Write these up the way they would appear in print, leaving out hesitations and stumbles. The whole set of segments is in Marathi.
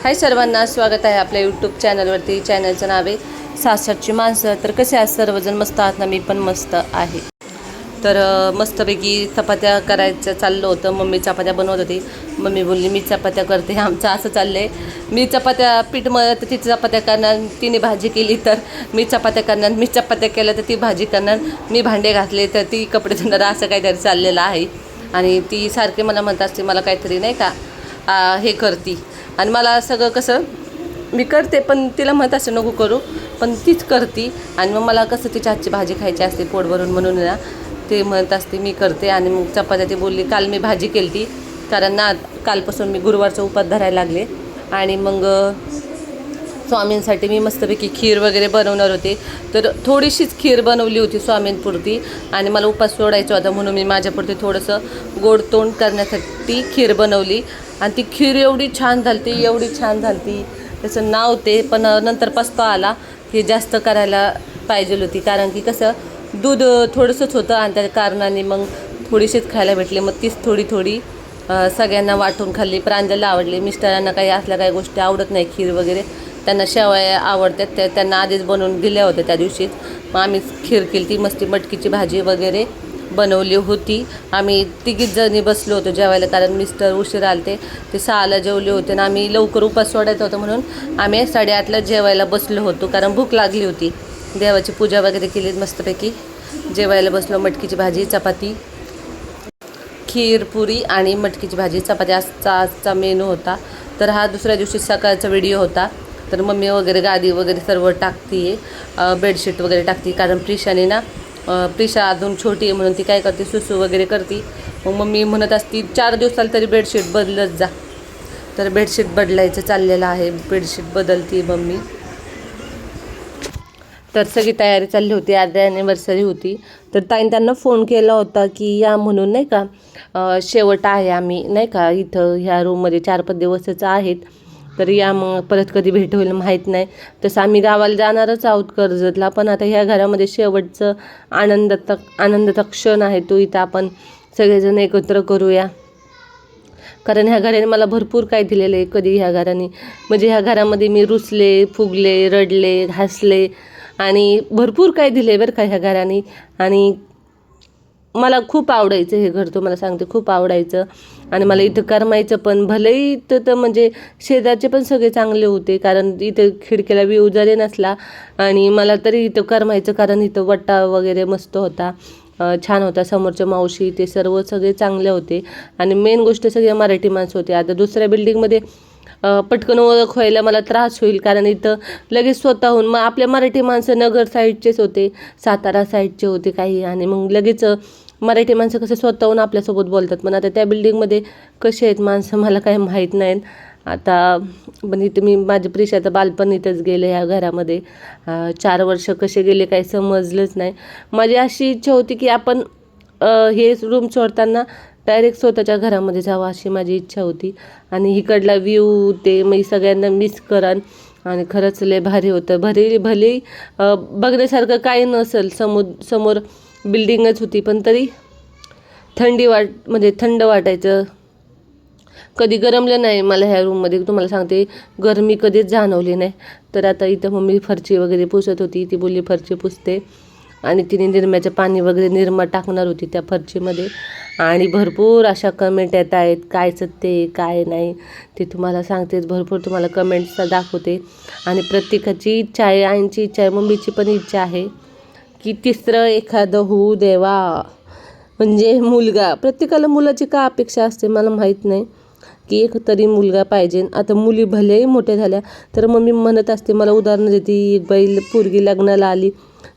हाय सर्वांना, स्वागत आहे आपल्या यूट्यूब चॅनलवरती. चॅनलचं नाव आहे सासरची माणसं. तर कसे आहात सर्वजण? मस्त आहात ना? मी पण मस्त आहे. तर मस्तपैकी चपात्या करायचं चाललं होतं. मम्मी चपात्या बनवत होती. मम्मी बोलली मी चपात्या करते. आमचं असं चाललं आहे, मी चपात्या पीठ मळत ती चपात्या करणार, तिने भाजी केली तर मी चपात्या करणार, मी चपात्या केल्या तर ती भाजी करणार, मी भांडे घातले तर ती कपडे धुणार. असं काहीतरी चाललेलं आहे. आणि ती सारखे मला म्हणत असते मला काहीतरी नाही का हे करती. आणि मला सगळं कसं मी करते, पण तिला म्हणत असते नको करू, पण तीच करते. आणि मग मला कसं तिच्या हातची भाजी खायची असते पोट भरून, म्हणून ना ते म्हणत असते मी करते. आणि मग चपात्या ती बोलली काल मी भाजी केली ती, कारण ना कालपासून मी गुरुवारचा उपास धरायला लागले. आणि मग स्वामींसाठी मी मस्तपैकी खीर वगैरे बनवणार होते. तर थोडीशीच खीर बनवली होती स्वामींपुरती, आणि मला उपास सोडायचा होता म्हणून मी माझ्यापुरती थोडंसं गोड तोंड करण्यासाठी खीर बनवली. आणि ती खीर एवढी छान झाली, एवढी छान झाली, त्याचं नाव ते. पण नंतर पस्तावा आला की जास्त करायला पाहिजे होती, कारण की कसं दूध थोडंसंच होतं आणि त्या कारणाने मग थोडीशीच खायला भेटली. मग तीच थोडी थोडी सगळ्यांना वाटून खाल्ली. प्रांजलला आवडली, मिस्टरांना काही असल्या काही गोष्टी आवडत नाही, खीर वगैरे. त्यांना शेवया आवडतात, त्यांना आधीच बनवून दिल्या होत्या त्या दिवशीच. मग आम्ही खीर केली ती, मस्ती मटकीची भाजी वगैरे बनवली होती. आम्ही तिघीच जणी बसलो होतो जेवायला, कारण मिस्टर उशीर आले ते 6ला जेवले होते. आणि आम्ही लवकर उपास सोडायचा होता म्हणून आम्ही 8:30ला जेवायला बसलो होतो, कारण भूक लागली होती. देवाची पूजा वगैरे केली, मस्तपैकी जेवायला बसलो. मटकीची भाजी, चपाती, खीर, पुरी आणि मटकीची भाजी चपाती आजचा मेनू होता. तर हा दुसऱ्या दिवशी सकाळचा व्हिडिओ होता. तर मम्मी वगैरे गादी वगैरे सर्व टाकते, बेडशीट वगैरे टाकते, कारण प्रिशाने ना प्रिशा अजून छोटी आहे म्हणून ती काय करते, सुसू वगैरे करते. मग मम्मी म्हणत असती 4 दिवसाला तरी बेडशीट बदलत जा. तर बेडशीट बदलायचं चाललेलं आहे, बेडशीट बदलती मम्मी. तर सगळी तयारी चालली होती, आज ॲनिव्हर्सरी होती. तर ताईने त्यांना फोन केला होता की या म्हणून नाही का, शेवट आहे आम्ही नाही का इथं ह्या रूममध्ये 4-5 दिवसच आहेत, तर या मग परत कधी भेट होईल माहीत नाही. तसं आम्ही गावाला जाणारच आहोत कर्जतला, पण आता ह्या घरामध्ये शेवटचं आनंदाचा क्षण आहे तो इथं आपण सगळेजण एकत्र करूया. कारण ह्या घराने मला भरपूर काय दिलेलं आहे. कधी ह्या घराने म्हणजे ह्या घरामध्ये मी रुसले, फुगले, रडले, हसले आणि भरपूर काय दिले बरं का ह्या घराने. आणि मला खूप आवडायचं हे घर, तुम्हाला सांगते खूप आवडायचं. आणि मला इथं करमायचं पण. भलेही इथं म्हणजे शेजारचे पण सगळे चांगले होते, कारण इथं खिडकीला व्ह्यू जरी नसला आणि मला तरी इथं करमायचं, कारण इथं वट्टा वगैरे मस्त होता, छान होता. समोरच्या मावशी ते सर्व सगळे चांगले होते. आणि मेन गोष्ट सगळे मराठी माणसं होते. आता दुसऱ्या बिल्डिंगमध्ये पटकन ओळख व्हायला मला त्रास होईल, कारण इथं लगेच स्वतःहून मग आपल्या मराठी माणसं नगर साईडचेच होते, सातारा साईडचे होते काही, आणि मग लगेच मराठी माणसं कसं स्वतःहून आपल्यासोबत बोलतात. पण आता त्या बिल्डिंगमध्ये कसे आहेत माणसं मला काही माहीत नाहीत. आता पण इथं मी माझ्या प्रिशाचं बालपण इथंच गेलं ह्या घरामध्ये. 4 वर्ष कसे गेले काही समजलंच नाही. माझी अशी इच्छा होती की आपण हे रूम सोडताना डायरेक्ट स्वतःच्या घरामध्ये जावं, अशी माझी इच्छा होती. आणि इकडला व्ह्यू ते मी सगळ्यांना मिस करान. आणि खरंच लय भारी होतं. भले बघण्यासारखं काही नसेल, समोर बिल्डिंगच होती, पण तरी म्हणजे थंड वाटायचं. कधी गरमलं नाही मला ह्या रूममध्ये, तुम्हाला सांगते गरमी कधीच जाणवली नाही. तर आता इथं मम्मी फरची वगैरे पुसत होती, ती बोलली फरची पुसते, आणि तिने निरम्याचं पाणी वगैरे निरमा टाकणार होती त्या फरचीमध्ये. आणि भरपूर अशा कमेंट येत आहेत, काय सत्य काय नाही ते तुम्हाला सांगतेच, भरपूर तुम्हाला कमेंट्सला दाखवते. आणि प्रत्येकाची इच्छा आहे, आईंची इच्छा आहे, मम्मीची पण इच्छा आहे की तिसरं एखादं होऊ देवा, म्हणजे मुलगा. प्रत्येकाला मुलाची का अपेक्षा असते मला माहीत नाही, की एक तरी मुलगा पाहिजे. आता मुली भलेही मोठ्या झाल्या तर मम्मी म्हणत असते, मला उदाहरण देते, एक बाई पोरगी लग्नाला आली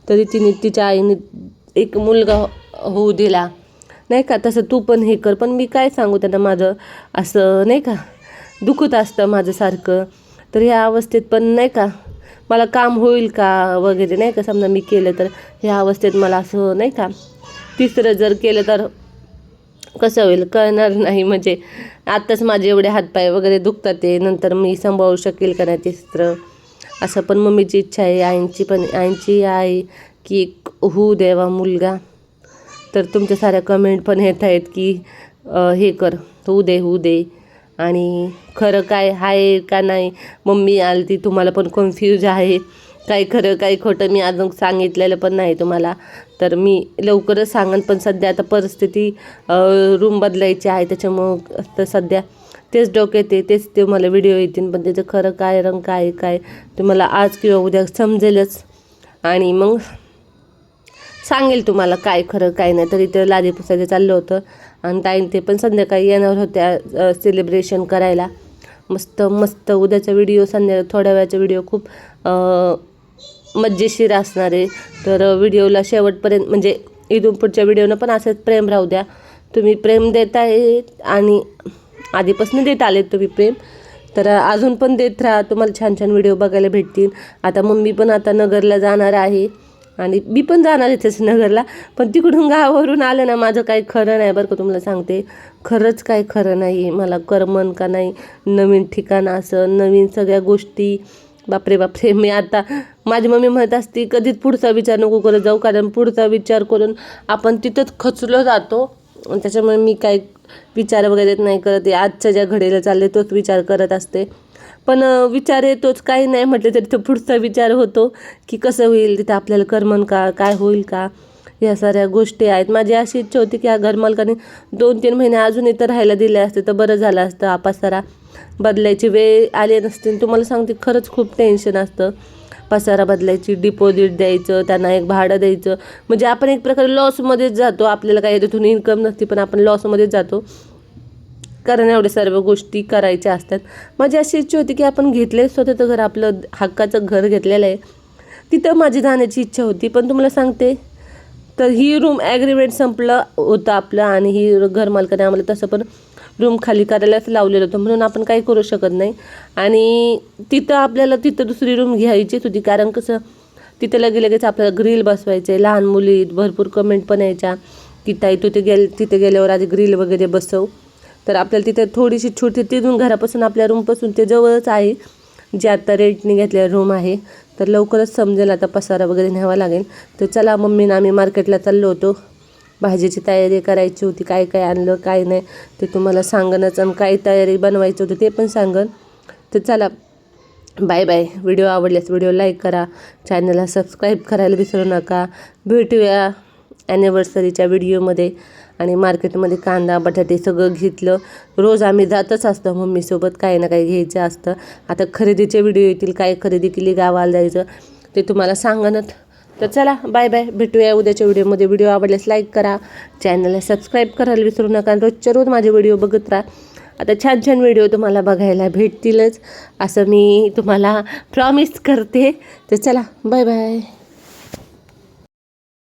तरी तिने तिच्या आईने एक मुलगा होऊ दिला नाही का. तसं तू पण हे कर. पण मी काय सांगू त्यांना, माझं असं नाही का दुखत असतं माझं सारखं. तर ह्या अवस्थेत पण नाही का मला काम होईल का वगैरे नाही का, समजा मी केलं तर ह्या अवस्थेत मला असं नाही का तिसरं जर केलं तर कसं होईल कळणार नाही. म्हणजे आत्ताच माझे एवढे हातपाय वगैरे दुखतात, ते नंतर मी सांभाळू शकेल का नाही तिसरं, असं पण मम्मीची इच्छा आहे. आईंची आहे की एक होऊ देवा मुलगा. तर तुमच्या साऱ्या कमेंट पण येत आहेत की हे कर, होऊ दे आणि खरं काय आहे का नाही. मम्मी आली ती तुम्हाला पण कन्फ्यूज आहे, काही खरं काही खोटं मी अजून सांगितलेलं पण नाही तुम्हाला. तर मी लवकरच सांगन, पण सध्या आता परिस्थिती रूम बदलायची आहे त्याच्यामुळं तर सध्या तेच डोक्यात आहे, तेच ते मला व्हिडिओ येतील, पण त्याचं खरं काय रंग काय काय तुम्हाला आज किंवा उद्या समजेलच. आणि मग सांगेल तुम्हाला काय खरं काय नाही. तर इथं लादी पुसायचं चाललं होतं आणि ताईन ते पण संध्याकाळी येणार होत्या सेलिब्रेशन करायला. मस्त मस्त उद्याचा व्हिडिओ थोड्या वेळाचा व्हिडिओ खूप मजेशीर असणार आहे. तर व्हिडिओला शेवटपर्यंत म्हणजे इथून पुढच्या व्हिडिओनं पण असंच प्रेम राहू द्या. तुम्ही प्रेम देताय आणि आधीपासून देत आलेत तुम्ही प्रेम, तर अजून पण देत राहा. तुम्हाला छान छान व्हिडिओ बघायला भेटतील. आता मम्मी पण आता नगरला जाणार आहे आणि मी पण जाणार आहे तसं नगरला, पण तिकडून गावावरून आलं ना माझं काही खरं नाही बरं का. तुम्हाला सांगते खरंच काही खरं नाही. मला करमन का नाही, नवीन ठिकाण असं नवीन सगळ्या गोष्टी. बापरे बापरे, मी आता माझी मम्मी म्हणत असते कधीच पुढचा विचार नको करत जाऊ, कारण पुढचा विचार करून आपण तिथंच खचलो जातो. त्याच्यामुळे मी काही विचार वगैरे नाही करत. आजच्या ज्या घडीला चालले तोच विचार करत असते. पण विचार येतोच, काही नाही म्हटलं तरी तो पुढचा विचार होतो की कसं होईल, तिथं आपल्याला करमन का, काय होईल का, ह्या साऱ्या गोष्टी आहेत. माझी अशी इच्छा होती की घरमालकाने 2-3 महिने अजून इथं राहायला दिले असते तर बरं झालं असतं. पसारा बदलायची वेळ आली नसते. तुम्हाला सांगते खरंच खूप टेन्शन असतं. पसारा बदलायची, डिपॉझिट द्यायचं, त्यांना एक भाडं द्यायचं, म्हणजे आपण एक प्रकारे लॉसमध्येच जातो. आपल्याला काही तिथून इन्कम नसते पण आपण लॉसमध्येच जातो, कारण एवढ्या सर्व गोष्टी करायच्या असतात. माझी अशी इच्छा होती की आपण घेतले स्वतःचं घर, आपलं हक्काचं घर घेतलेलं आहे, तिथं माझी जाण्याची इच्छा होती. पण तुम्हाला सांगते तर ही रूम ॲग्रीमेंट संपलं होतं आपलं आणि ही घरमालकाने आम्हाला तसं पण रूम खाली करायलाच लावलेलं होतं, म्हणून आपण काही करू शकत नाही. आणि तिथं आपल्याला तिथं दुसरी रूम घ्यायचीच होती, कारण कसं तिथं लगेच आपल्याला ग्रिल बसवायचे. लहान मुली भरपूर कमेंट पण यायच्या की ताई तू तिथे गेल्यावर आधी ग्रिल वगैरे बसव. तर आपल्याला तिथे थोडीशी छोटी तिथून घरापासून आपल्या रूमपासून ते जवळच आहे, जे आता रेंटने घेतलेलं रूम आहे. तर लवकरच समजेल, आता पसारा वगैरे न्यावा लागेल. तर चला मम्मीनं आम्ही मार्केटला चाललो होतो, भाजीची तयारी करायची होती, काय काय आणलं काय नाही ते तुम्हाला सांगणच, आणि काय तयारी बनवायची होती ते पण सांगन. तर चला बाय बाय. व्हिडिओ आवडल्यास व्हिडिओ लाईक करा, चॅनलला सबस्क्राईब करायला विसरू नका. भेटूया ॲनिव्हर्सरीच्या व्हिडिओमध्ये. आणि मार्केटमध्ये कांदा बटाटे सगळं घेतलं. रोज आम्ही जातच असतो मम्मीसोबत, काही ना काही घ्यायचं असतं. आता खरेदीचे व्हिडिओ येतील, काय खरेदी केली, गावाला जायचं ते तुम्हाला सांगणच. तर चला बाय बाय, भेटूया उद्याच्या व्हिडिओमध्ये. व्हिडिओ आवडल्यास लाईक करा, चॅनलला सबस्क्राईब करायला विसरू नका. आणि रोजच्या रोज माझे व्हिडिओ बघत राहा. आता छान छान व्हिडिओ तुम्हाला बघायला भेटतीलच, असं मी तुम्हाला प्रॉमिस करते. तर चला बाय बाय.